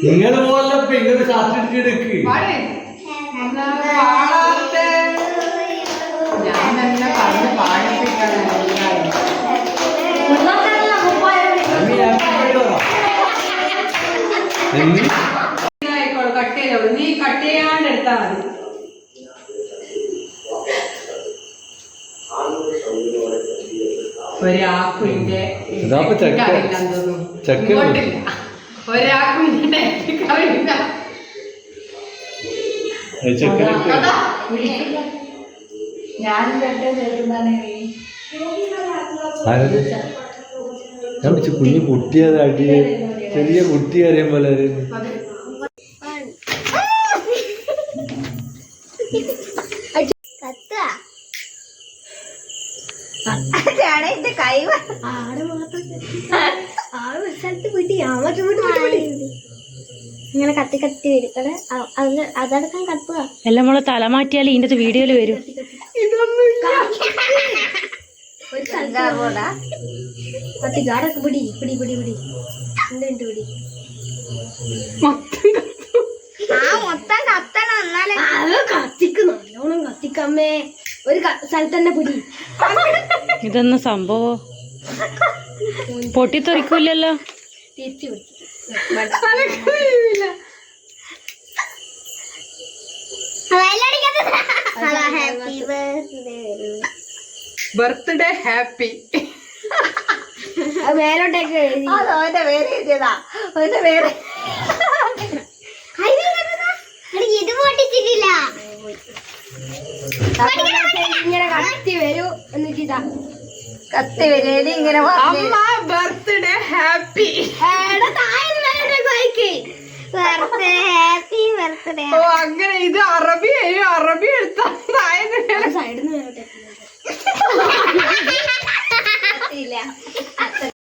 നിങ്ങൾ പോലപ്പോ ഇങ്ങനെ ഷർട്ട് എടുക്ക്. ഞാൻ തന്നെ പറഞ്ഞ് പാടിപ്പിക്കണം. കട്ട് ചെയ്തോളൂ, നീ കട്ട് ചെയ്യാണ്ട് എടുത്താ മതി. ഒരാക്കുവിന്റെ ഒരാക്കുവിന്റെ അറിയില്ല. ഞാനും ഞാൻ വെച്ച് കുഞ്ഞു കുട്ടിയതായിട്ട് ചെറിയ കുട്ടി അറിയാൻ പോലെ ഇങ്ങനെ കത്തി കത്തി വരും അതെടുക്കാൻ കത്തുക. എല്ലാം നമ്മള് തല മാറ്റിയാൽ ഇതിന്റെ വീഡിയോയില് വരും. പിടി പിടി പിടി പിടി എന്തുണ്ട് പിടി മൊത്തം കത്തണം. എന്നാലേ കത്തിക്കുന്നു, നല്ലോണം കത്തിക്കമ്മേ. ഒരു സ്ഥലത്ത് തന്നെ പിടി. ഇതൊന്നും സംഭവം പൊട്ടിത്തെറിക്കൂലല്ലോ. തിരിച്ചു ബർത്ത്ഡേ ഹാപ്പി. മേലോട്ടേക്ക് അവന്റെ പേര് എഴുതിയതാ. അവന്റെ പേര് ഇത് പൊട്ടിച്ചിട്ടില്ല. ഇങ്ങനെ കത്തി വരൂ എന്നിട്ടാ കത്തി വരേലി ഇങ്ങനെ അമ്മ ബർത്ത്ഡേ ഹാപ്പി. Happy birthday. ഓ അങ്ങനെ ഇത് അറബി